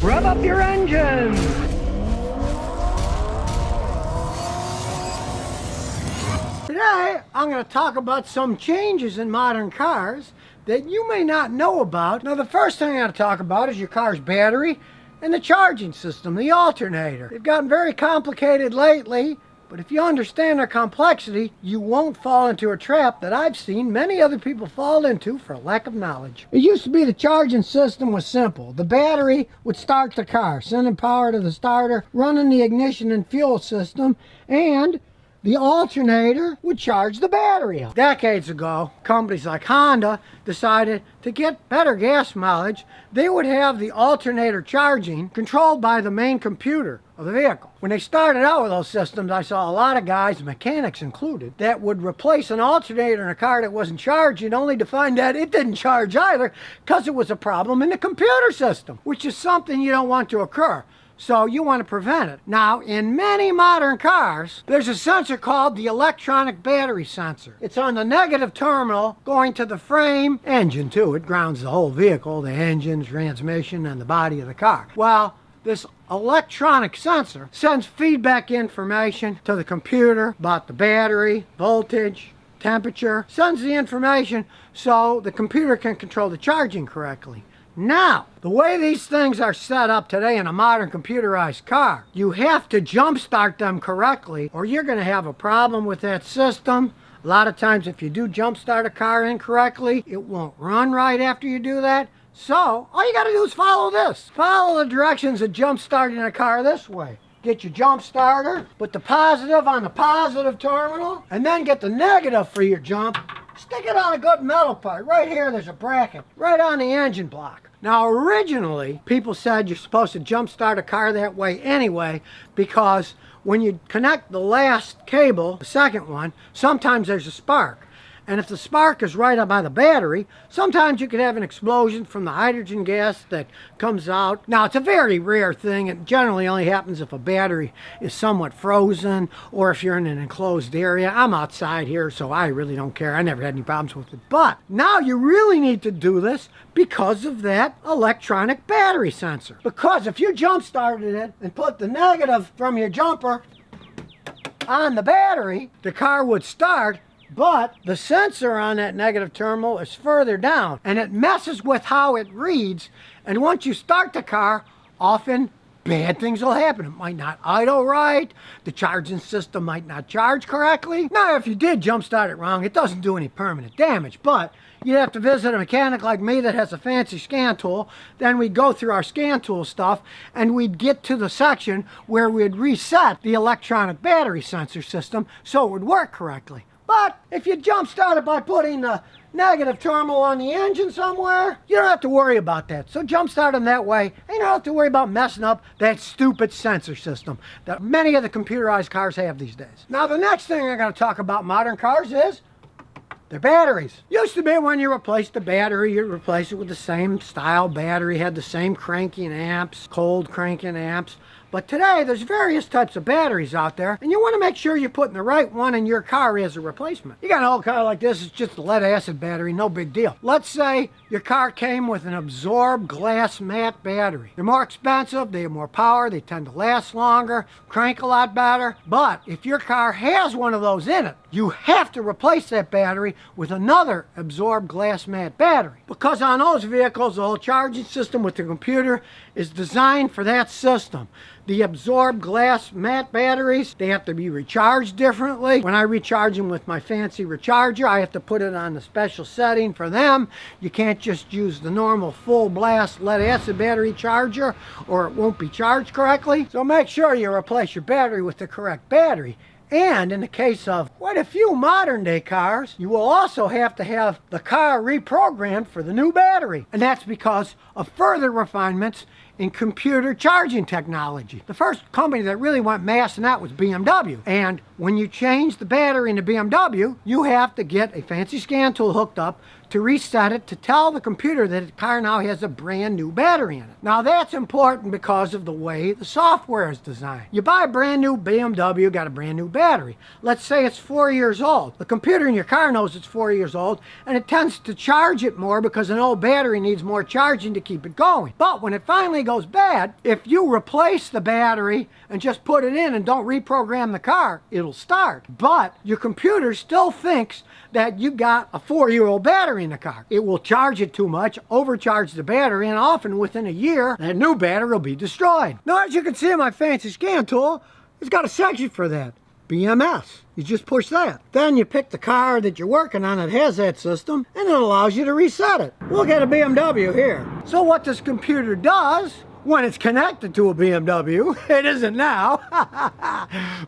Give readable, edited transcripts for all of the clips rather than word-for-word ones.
Rev up your engines! Today, I'm going to talk about some changes in modern cars that you may not know about. Now, the first thing I'm going to talk about is your car's battery and the charging system, the alternator. They've gotten very complicated lately, but if you understand their complexity, you won't fall into a trap that I've seen many other people fall into for lack of knowledge. It used to be the charging system was simple. The battery would start the car, sending power to the starter, running the ignition and fuel system, and the alternator would charge the battery up. Decades ago, companies like Honda decided to get better gas mileage, they would have the alternator charging controlled by the main computer of the vehicle. When they started out with those systems, I saw a lot of guys, mechanics included, that would replace an alternator in a car that wasn't charging only to find that it didn't charge either because it was a problem in the computer system, which is something you don't want to occur. So you want to prevent it. Now, in many modern cars, there's a sensor called the electronic battery sensor. It's on the negative terminal going to the frame, engine too. It grounds the whole vehicle, the engine, transmission, and the body of the car. Well, this electronic sensor sends feedback information to the computer about the battery, voltage, temperature, sends the information so the computer can control the charging correctly. Now, the way these things are set up today in a modern computerized car, you have to jump start them correctly or you're going to have a problem with that system. A lot of times if you do jump start a car incorrectly, it won't run right after you do that. So, all you got to do is follow this. Follow the directions of jump starting a car this way. Get your jump starter, put the positive on the positive terminal, and then get the negative for your jump. Stick it on a good metal part. Right here, there's a bracket, right on the engine block. Now, originally, people said you're supposed to jump start a car that way anyway, because when you connect the last cable, the second one, sometimes there's a spark. And if the spark is right up by the battery, sometimes you could have an explosion from the hydrogen gas that comes out. Now, it's a very rare thing. It generally only happens if a battery is somewhat frozen or if you're in an enclosed area. I'm outside here, so I really don't care. I never had any problems with it. But now you really need to do this because of that electronic battery sensor. Because if you jump started it and put the negative from your jumper on the battery, the car would start, but the sensor on that negative terminal is further down and it messes with how it reads, and once you start the car, often bad things will happen. It might not idle right, the charging system might not charge correctly. Now, if you did jump start it wrong, it doesn't do any permanent damage, but you'd have to visit a mechanic like me that has a fancy scan tool. Then we'd go through our scan tool stuff and we'd get to the section where we'd reset the electronic battery sensor system so it would work correctly. But if you jump start it by putting the negative terminal on the engine somewhere, you don't have to worry about that. So jump start them that way, and you don't have to worry about messing up that stupid sensor system that many of the computerized cars have these days. Now, the next thing I'm going to talk about modern cars is their batteries. Used to be when you replaced the battery, you'd replace it with the same style battery, had the same cranking amps, cold cranking amps. But today, there's various types of batteries out there, and you want to make sure you're putting the right one in your car as a replacement. You got an old car like this, it's just a lead acid battery, no big deal. Let's say your car came with an absorbed glass mat battery. They're more expensive, they have more power, they tend to last longer, crank a lot better. But if your car has one of those in it, you have to replace that battery with another absorbed glass mat battery. Because on those vehicles, the whole charging system with the computer is designed for that system. The absorbed glass mat batteries, they have to be recharged differently. When I recharge them with my fancy recharger, I have to put it on the special setting for them. You can't just use the normal full blast lead acid battery charger or it won't be charged correctly. So make sure you replace your battery with the correct battery. And in the case of quite a few modern day cars, you will also have to have the car reprogrammed for the new battery. And that's because of further refinements in computer charging technology. The first company that really went mass in that was BMW. And when you change the battery in the BMW, you have to get a fancy scan tool hooked up to reset it to tell the computer that the car now has a brand new battery in it. Now that's important because of the way the software is designed. You buy a brand new BMW, got a brand new battery. Let's say it's 4 years old. The computer in your car knows it's 4 years old, and it tends to charge it more because an old battery needs more charging to keep it going. But when it finally goes bad, if you replace the battery and just put it in and don't reprogram the car, it'll start. But your computer still thinks that you got a 4-year-old battery in the car. It will charge it too much, overcharge the battery, and often within a year, that new battery will be destroyed. Now, as you can see in my fancy scan tool, it's got a section for that. BMS. You just push that. Then you pick the car that you're working on that has that system, and it allows you to reset it. We'll get a BMW here. So what this computer does, when it's connected to a BMW, it isn't now,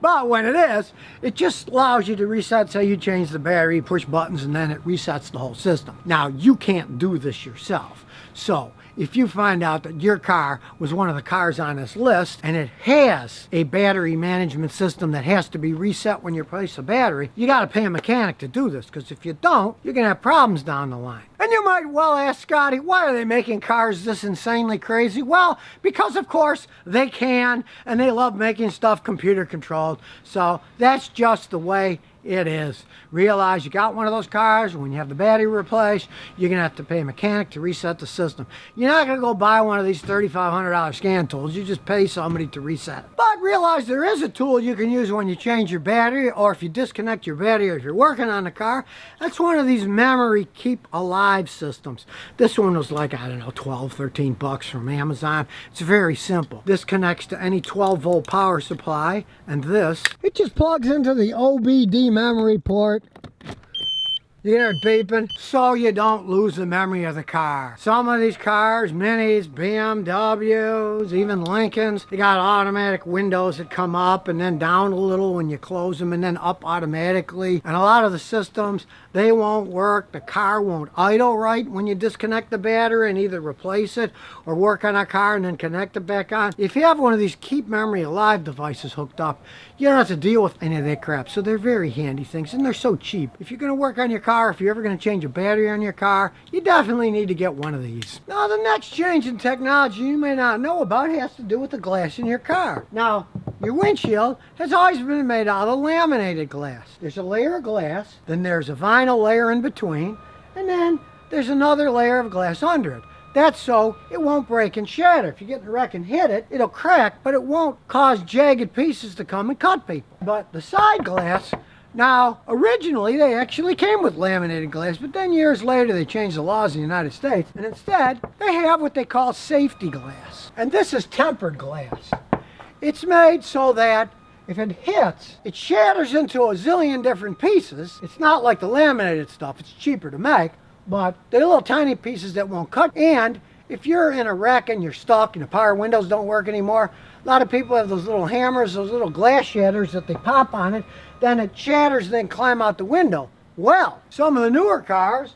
but when it is, it just allows you to reset. Say you change the battery, push buttons, and then it resets the whole system. Now, you can't do this yourself. So if you find out that your car was one of the cars on this list and it has a battery management system that has to be reset when you replace a battery, you got to pay a mechanic to do this, because if you don't, you're going to have problems down the line. And you might well ask, Scotty, why are they making cars this insanely crazy? Well, because of course they can, and they love making stuff computer controlled. So that's just the way it is. Realize you got one of those cars, when you have the battery replaced, you're going to have to pay a mechanic to reset the system. You're not going to go buy one of these $3,500 scan tools. You just pay somebody to reset it. But realize there is a tool you can use when you change your battery, or if you disconnect your battery, or if you're working on the car. That's one of these memory keep alive systems. This one was like, I don't know, 12, 13 bucks from Amazon. It's very simple. This connects to any 12-volt power supply, and this, it just plugs into the OBD memory port. You hear it beeping, so you don't lose the memory of the car. Some of these cars, Minis, BMWs, even Lincolns, they got automatic windows that come up and then down a little when you close them, and then up automatically. And a lot of the systems, they won't work. The car won't idle right when you disconnect the battery and either replace it or work on a car and then connect it back on. If you have one of these keep memory alive devices hooked up, you don't have to deal with any of that crap. So they're very handy things, and they're so cheap. If you're going to work on your car, if you're ever going to change a battery on your car, you definitely need to get one of these. Now, the next change in technology you may not know about has to do with the glass in your car. Now, your windshield has always been made out of laminated glass. There's a layer of glass, then there's a vinyl layer in between, and then there's another layer of glass under it. That's so it won't break and shatter. If you get in a wreck and hit it, it'll crack, but it won't cause jagged pieces to come and cut people. But the side glass, now, originally they actually came with laminated glass, but then years later they changed the laws in the United States, and instead they have what they call safety glass. And this is tempered glass. It's made so that if it hits, it shatters into a zillion different pieces. It's not like the laminated stuff, it's cheaper to make, but they're little tiny pieces that won't cut. And if you're in a wreck and you're stuck and the power windows don't work anymore, a lot of people have those little hammers, those little glass shatters that they pop on it, then it shatters, then climb out the window. Well, some of the newer cars,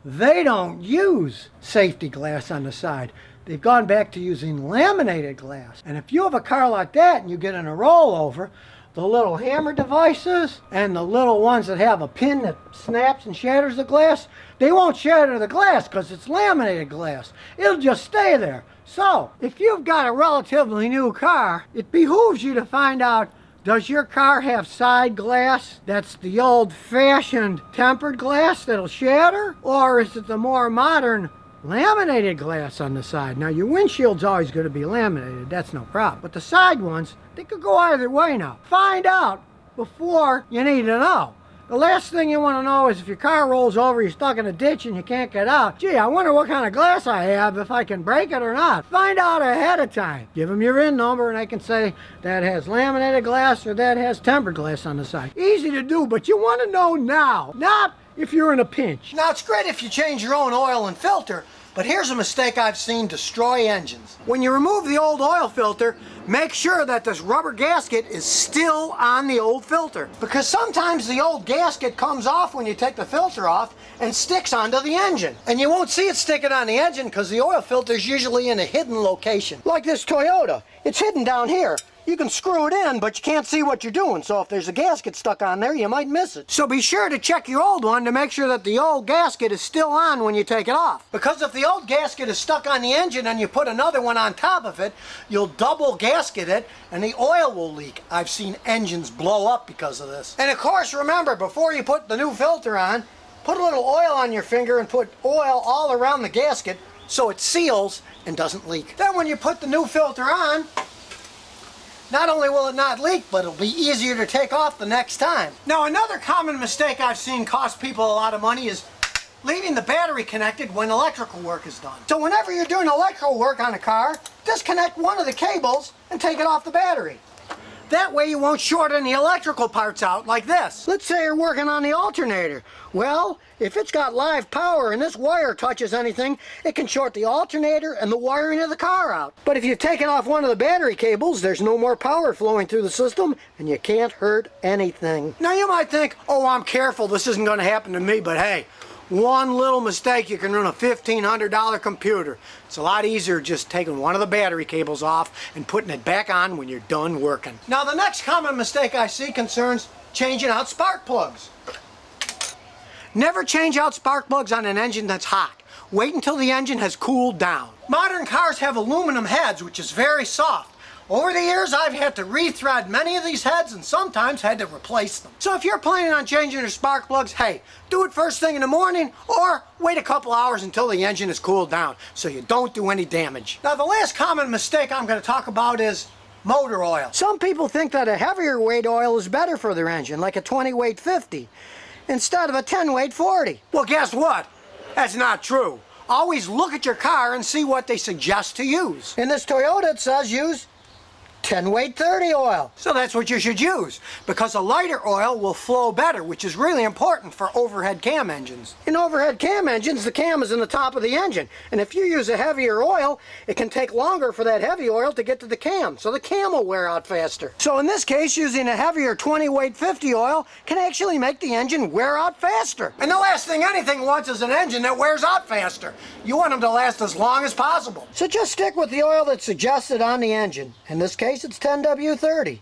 they don't use safety glass on the side. They've gone back to using laminated glass. And if you have a car like that and you get in a rollover, the little hammer devices and the little ones that have a pin that snaps and shatters the glass, they won't shatter the glass because it's laminated glass. It'll just stay there. So, if you've got a relatively new car, it behooves you to find out, does your car have side glass that's the old-fashioned tempered glass that'll shatter? Or is it the more modern laminated glass on the side? Now, your windshield's always going to be laminated, that's no problem. But the side ones, they could go either way now. Find out before you need to know. The last thing you want to know is if your car rolls over, you're stuck in a ditch and you can't get out. Gee, I wonder what kind of glass I have, if I can break it or not. Find out ahead of time. Give them your VIN number and they can say that has laminated glass or that has tempered glass on the side. Easy to do, but you want to know now, not if you're in a pinch. Now, it's great if you change your own oil and filter, but here's a mistake I've seen destroy engines. When you remove the old oil filter, make sure that this rubber gasket is still on the old filter, because sometimes the old gasket comes off when you take the filter off and sticks onto the engine. And you won't see it sticking on the engine because the oil filter is usually in a hidden location. Like this Toyota, it's hidden down here. you can screw it in, but you can't see what you're doing. So if there's a gasket stuck on there, you might miss it. So be sure to check your old one to make sure that the old gasket is still on when you take it off. Because if the old gasket is stuck on the engine and you put another one on top of it, you'll double gasket it and the oil will leak. I've seen engines blow up because of this. And of course, remember, before you put the new filter on, put a little oil on your finger and put oil all around the gasket so it seals and doesn't leak. Then when you put the new filter on, not only will it not leak, but it'll be easier to take off the next time. Now, another common mistake I've seen cost people a lot of money is leaving the battery connected when electrical work is done. So whenever you're doing electrical work on a car, disconnect one of the cables and take it off the battery. That way you won't short any electrical parts out like this. Let's say you're working on the alternator. Well, if it's got live power and this wire touches anything, it can short the alternator and the wiring of the car out. But if you've taken off one of the battery cables, there's no more power flowing through the system and you can't hurt anything. Now you might think, oh, I'm careful, this isn't going to happen to me, but hey, one little mistake, you can ruin a $1,500 computer. It's a lot easier just taking one of the battery cables off and putting it back on when you're done working. Now the next common mistake I see concerns changing out spark plugs. Never change out spark plugs on an engine that's hot. Wait until the engine has cooled down. Modern cars have aluminum heads, which is very soft. Over the years, I've had to rethread many of these heads and sometimes had to replace them. So if you're planning on changing your spark plugs, hey, do it first thing in the morning or wait a couple hours until the engine is cooled down so you don't do any damage. Now the last common mistake I'm going to talk about is motor oil. Some people think that a heavier weight oil is better for their engine, like a 20 weight 50, instead of a 10 weight 40. Well, guess what? That's not true. Always look at your car and see what they suggest to use. In this Toyota, it says use 10 weight 30 oil. So that's what you should use, because a lighter oil will flow better, which is really important for overhead cam engines. In overhead cam engines, the cam is in the top of the engine, and if you use a heavier oil, it can take longer for that heavy oil to get to the cam, so the cam will wear out faster. So in this case, using a heavier 20 weight 50 oil can actually make the engine wear out faster. And the last thing anything wants is an engine that wears out faster. You want them to last as long as possible. So just stick with the oil that's suggested on the engine. In this case, it's 10W30.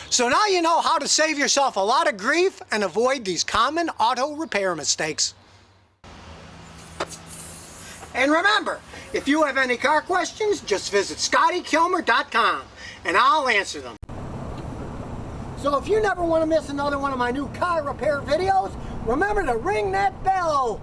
So now you know how to save yourself a lot of grief and avoid these common auto repair mistakes. And remember, if you have any car questions, just visit ScottyKilmer.com and I'll answer them. So if you never want to miss another one of my new car repair videos, remember to ring that bell.